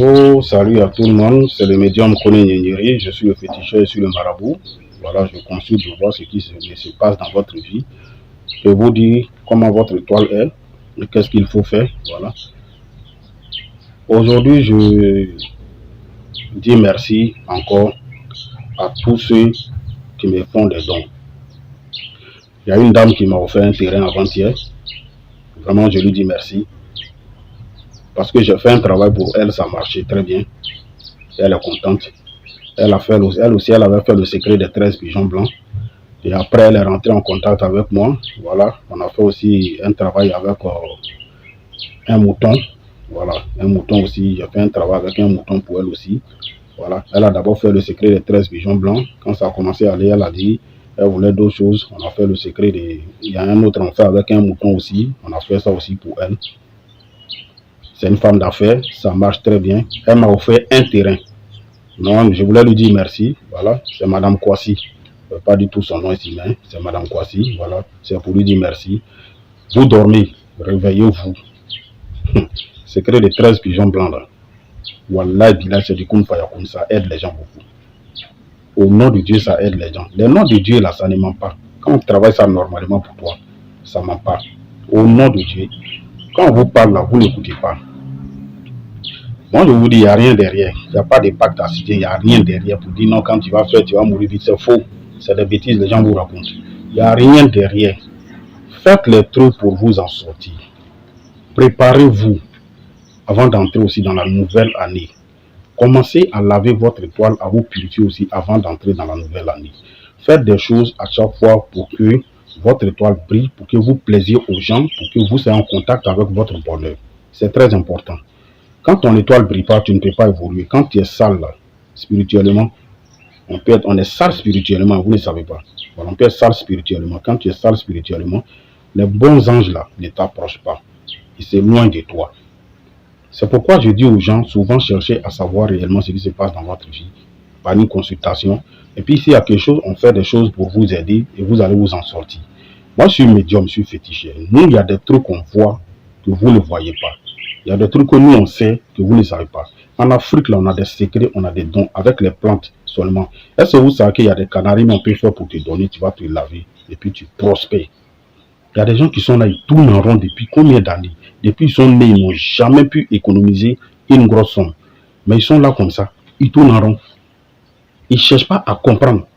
Bonjour, salut à tout le monde, c'est le médium Kone Nyenyeri, je suis le féticheur, je suis le marabout. Voilà, je consulte, je vois ce qui se passe dans votre vie. Je vous dis comment votre étoile est, et qu'est-ce qu'il faut faire, voilà. Aujourd'hui, je dis merci encore à tous ceux qui me font des dons. Il y a une dame qui m'a offert un terrain avant-hier. Vraiment, je lui dis merci. Parce que j'ai fait un travail pour elle, ça marchait très bien. Et elle est contente. Elle aussi, elle avait fait le secret des 13 pigeons blancs. Et après, elle est rentrée en contact avec moi. Voilà, on a fait aussi un travail avec un mouton. Voilà, un mouton aussi. J'ai fait un travail avec un mouton pour elle aussi. Voilà, elle a d'abord fait le secret des 13 pigeons blancs. Quand ça a commencé à aller, elle a dit, elle voulait d'autres choses. On a fait le secret des... Il y a un autre on fait avec un mouton aussi. On a fait ça aussi pour elle. C'est une femme d'affaires, ça marche très bien. Elle m'a offert un terrain. Non, je voulais lui dire merci. Voilà, c'est Madame Kwasi. Pas du tout son nom ici, mais c'est Madame Kwasi. Voilà, c'est pour lui dire merci. Vous dormez, réveillez-vous. Secret des 13 pigeons blancs là. Wallah, c'est du Kun Fayakoun, ça aide les gens beaucoup. Au nom de Dieu, ça aide les gens. Le nom de Dieu là, ça ne ment pas. Quand on travaille ça normalement pour toi, ça ne ment pas. Au nom de Dieu, quand on vous parle là, vous n'écoutez pas. Moi, je vous dis, il n'y a rien derrière. Il n'y a pas de pacte à citer, il n'y a rien derrière pour dire non, quand tu vas faire, tu vas mourir vite. C'est faux. C'est des bêtises, les gens vous racontent. Il n'y a rien derrière. Faites les trucs pour vous en sortir. Préparez-vous avant d'entrer aussi dans la nouvelle année. Commencez à laver votre étoile, à vous purifier aussi avant d'entrer dans la nouvelle année. Faites des choses à chaque fois pour que votre étoile brille, pour que vous plaisiez aux gens, pour que vous soyez en contact avec votre bonheur. C'est très important. Quand ton étoile ne brille pas, tu ne peux pas évoluer. Quand tu es sale, là, spirituellement, on est sale spirituellement, vous ne savez pas. Voilà, on peut être sale spirituellement. Quand tu es sale spirituellement, les bons anges là ne t'approchent pas. Ils s'éloignent de toi. C'est pourquoi je dis aux gens, souvent chercher à savoir réellement ce qui se passe dans votre vie, par une consultation. Et puis s'il y a quelque chose, on fait des choses pour vous aider et vous allez vous en sortir. Moi, je suis médium, je suis féticheur. Nous, il y a des trucs qu'on voit que vous ne voyez pas. Il y a des trucs que nous, on sait que vous ne savez pas. En Afrique, là, on a des secrets, on a des dons avec les plantes seulement. Est-ce que vous savez qu'il y a des canaris, mais on peut faire pour te donner, tu vas te laver et puis tu prospères. Il y a des gens qui sont là, ils tournent en rond depuis combien d'années? Depuis qu'ils sont nés, ils n'ont jamais pu économiser une grosse somme. Mais ils sont là comme ça, ils tournent en rond. Ils ne cherchent pas à comprendre.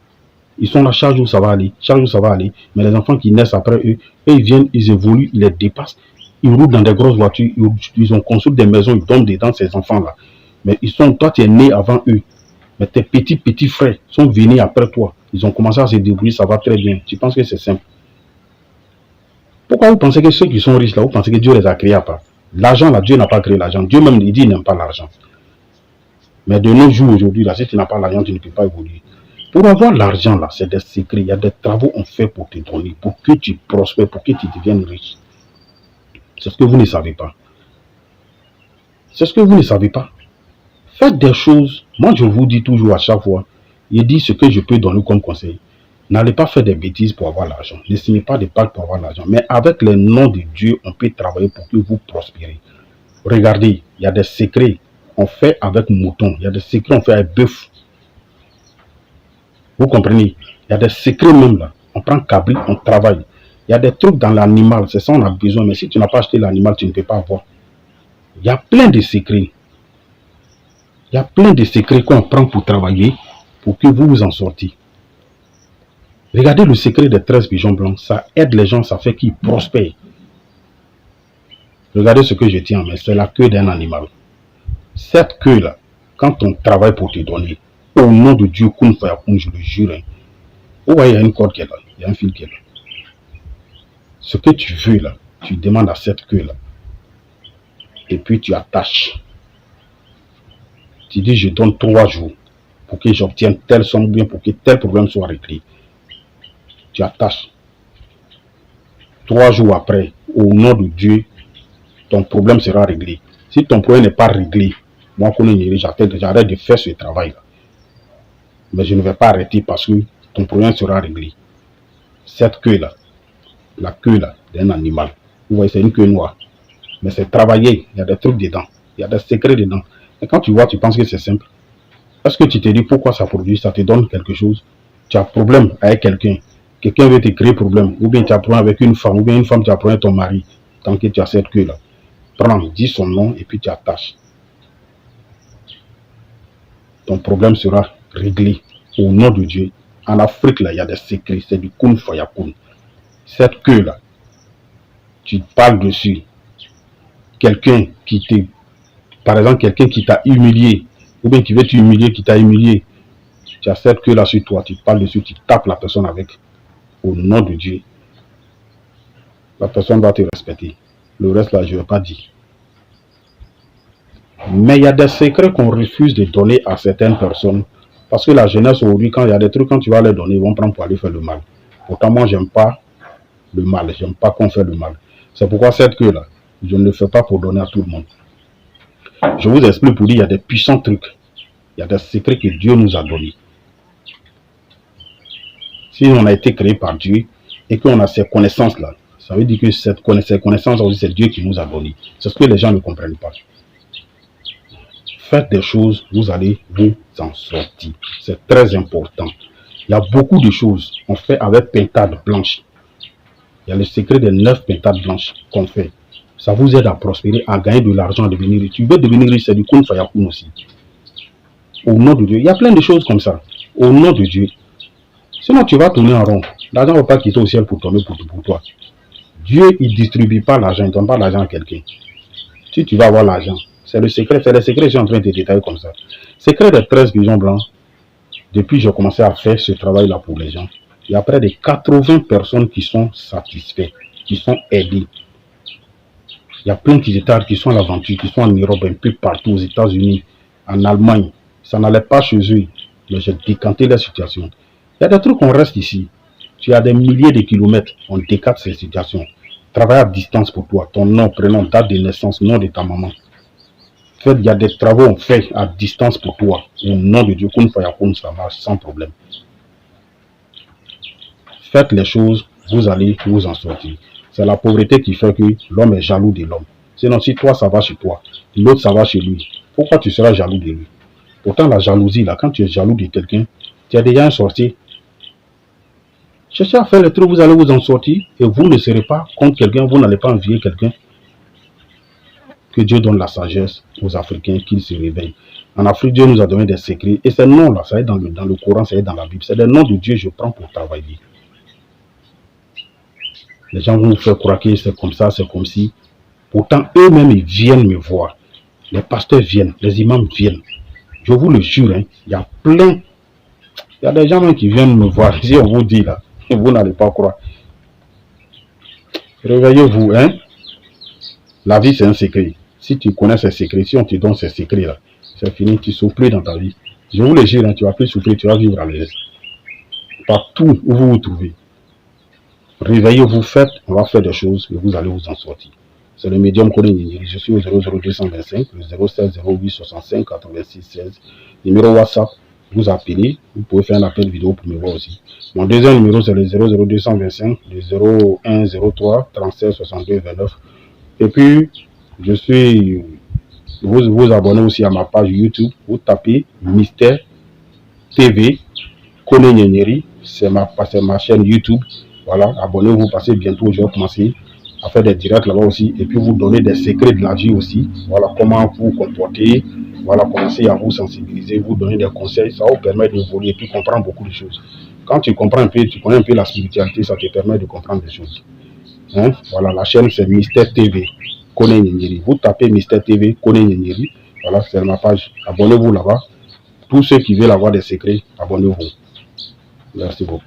Ils sont là, chaque jour ça va aller, chaque jour ça va aller. Mais les enfants qui naissent après eux, ils viennent, ils évoluent, ils les dépassent. Ils roulent dans des grosses voitures, ils ont construit des maisons, ils dorment dedans, ces enfants-là. Mais toi, tu es né avant eux. Mais tes petits frères sont venus après toi. Ils ont commencé à se débrouiller, ça va très bien. Tu penses que c'est simple? Pourquoi vous pensez que ceux qui sont riches là, vous pensez que Dieu les a créés à part? L'argent là, Dieu n'a pas créé l'argent. Dieu même, il dit, il n'aime pas l'argent. Mais de nos jours aujourd'hui, là, si tu n'as pas l'argent, tu ne peux pas évoluer. Pour avoir l'argent là, c'est des secrets. Il y a des travaux qu'on fait pour te donner, pour que tu prospères, pour que tu deviennes riche. C'est ce que vous ne savez pas. C'est ce que vous ne savez pas. Faites des choses. Moi, je vous dis toujours à chaque fois, je dis ce que je peux donner comme conseil. N'allez pas faire des bêtises pour avoir l'argent. Ne signez pas de pacte pour avoir l'argent. Mais avec le nom de Dieu, on peut travailler pour que vous prospérez. Regardez, il y a des secrets. On fait avec mouton. Il y a des secrets, on fait avec bœuf. Vous comprenez? Il y a des secrets même là. On prend cabri, on travaille. Il y a des trucs dans l'animal. C'est ça on a besoin. Mais si tu n'as pas acheté l'animal, tu ne peux pas avoir. Il y a plein de secrets. Il y a plein de secrets qu'on prend pour travailler, pour que vous vous en sortiez. Regardez le secret des 13 pigeons blancs. Ça aide les gens, ça fait qu'ils prospèrent. Regardez ce que je tiens en main. C'est la queue d'un animal. Cette queue-là, quand on travaille pour te donner, au nom de Dieu, Kun Fayakoun, je le jure, vous voyez, il y a une corde qui est là. Il y a un fil qui est là. Ce que tu veux là, tu demandes à cette queue-là. Et puis tu attaches. Tu dis, je donne 3 jours pour que j'obtienne telle somme, bien pour que tel problème soit réglé. Tu attaches. 3 jours après, au nom de Dieu, ton problème sera réglé. Si ton problème n'est pas réglé, moi, j'arrête de faire ce travail-là. Mais je ne vais pas arrêter parce que ton problème sera réglé. Cette queue-là, la queue-là d'un animal, vous voyez, c'est une queue noire. Mais c'est travaillé, il y a des trucs dedans, il y a des secrets dedans. Et quand tu vois, tu penses que c'est simple. Est-ce que tu te dis pourquoi ça produit, ça te donne quelque chose? Tu as problème avec quelqu'un. Quelqu'un veut te créer problème. Ou bien tu as problème avec une femme. Ou bien une femme, tu as problème avec ton mari. Tant que tu as cette queue-là. Prends, dis son nom et puis tu attaches. Ton problème sera réglé au nom de Dieu. En Afrique, là, il y a des secrets. C'est du kun fayakun. Cette queue-là, tu parles dessus. Quelqu'un qui te... Par exemple, quelqu'un qui t'a humilié. Ou bien qui veut t'humilier, qui t'a humilié. Tu as cette queue-là sur toi. Tu parles dessus, tu tapes la personne avec. Au nom de Dieu. La personne va te respecter. Le reste, là, je ne vais pas dire. Mais il y a des secrets qu'on refuse de donner à certaines personnes. Parce que la jeunesse aujourd'hui, quand il y a des trucs, quand tu vas les donner, ils vont prendre pour aller faire le mal. Pourtant, moi, j'aime pas le mal. J'aime pas qu'on fait le mal. C'est pourquoi cette queue-là, je ne le fais pas pour donner à tout le monde. Je vous explique pour dire, il y a des puissants trucs. Il y a des secrets que Dieu nous a donnés. Si on a été créé par Dieu et qu'on a ces connaissances-là, ça veut dire que ces connaissances aussi, c'est Dieu qui nous a donné. C'est ce que les gens ne comprennent pas. Faites des choses, vous allez vous en sortir. C'est très important. Il y a beaucoup de choses qu'on fait avec pintade blanche. Il y a le secret des 9 pintades blanches qu'on fait. Ça vous aide à prospérer, à gagner de l'argent, à devenir riche. Tu veux devenir riche, c'est du kun fayakun aussi. Au nom de Dieu. Il y a plein de choses comme ça. Au nom de Dieu. Sinon, tu vas tourner en rond. L'argent ne va pas quitter au ciel pour tomber pour toi. Dieu, il ne distribue pas l'argent. Il ne donne pas l'argent à quelqu'un. Si tu vas avoir l'argent, c'est le secret. C'est le secret que je suis en train de détailler comme ça. Secret des 13 pigeons blancs. Depuis que j'ai commencé à faire ce travail-là pour les gens, il y a près de 80 personnes qui sont satisfaites, qui sont aidées. Il y a plein qui sont à l'aventure, qui sont en Europe, un peu partout, aux États-Unis, en Allemagne. Ça n'allait pas chez eux, mais j'ai décanté la situation. Il y a des trucs, on reste ici. Tu as des milliers de kilomètres, on décante ces situations. Travaille à distance pour toi, ton nom, prénom, date de naissance, nom de ta maman. Il y a des travaux on fait à distance pour toi. Au nom de Dieu, ça marche sans problème. Faites les choses, vous allez vous en sortir. C'est la pauvreté qui fait que l'homme est jaloux de l'homme. Sinon, si toi, ça va chez toi, l'autre, ça va chez lui, pourquoi tu seras jaloux de lui? Pourtant, la jalousie, là, quand tu es jaloux de quelqu'un, tu as déjà un sorti. Cherchez à faire les trucs, vous allez vous en sortir et vous ne serez pas contre quelqu'un, vous n'allez pas envier quelqu'un. Que Dieu donne la sagesse aux Africains, qu'ils se réveillent. En Afrique, Dieu nous a donné des secrets. Et ces noms-là, ça est dans le Coran, ça est dans la Bible. C'est des noms de Dieu que je prends pour travailler. Les gens vont vous faire croire que c'est comme ça, c'est comme si. Pourtant, eux-mêmes, ils viennent me voir. Les pasteurs viennent, les imams viennent. Je vous le jure, hein, il y a plein. Il y a des gens même qui viennent me voir. Si on vous dit là, vous n'allez pas croire. Réveillez-vous, hein. La vie, c'est un secret. Si tu connais ces secrets, si on te donne ces secrets-là, c'est fini, tu ne souffres plus dans ta vie. Je vous le jure, hein, tu ne vas plus souffrir, tu vas vivre à l'aise. Partout où vous vous trouvez. Réveillez-vous, faites, on va faire des choses et vous allez vous en sortir. C'est le médium Kone Nyeri. Je suis au 00225, le 07 08 65 86 16. Numéro WhatsApp, vous appelez, vous pouvez faire un appel vidéo pour me voir aussi. Mon deuxième numéro, c'est le 00225, le 0103 37 62 29. Et puis, vous abonnez aussi à ma page YouTube. Vous tapez Mystère TV Kone Nyeri. C'est ma chaîne YouTube. Voilà, abonnez-vous parce que bientôt je vais commencer à faire des directs là-bas aussi. Et puis vous donner des secrets de la vie aussi. Voilà, comment vous comporter. Voilà, commencer à vous sensibiliser, vous donner des conseils. Ça vous permet d'évoluer et puis comprendre beaucoup de choses. Quand tu comprends un peu, tu connais un peu la spiritualité, ça te permet de comprendre des choses. Hein? Voilà, la chaîne c'est Mystère TV Kone Nyeri. Vous tapez Mystère TV Kone Nyeri. Voilà, c'est ma page. Abonnez-vous là-bas. Tous ceux qui veulent avoir des secrets, abonnez-vous. Merci beaucoup.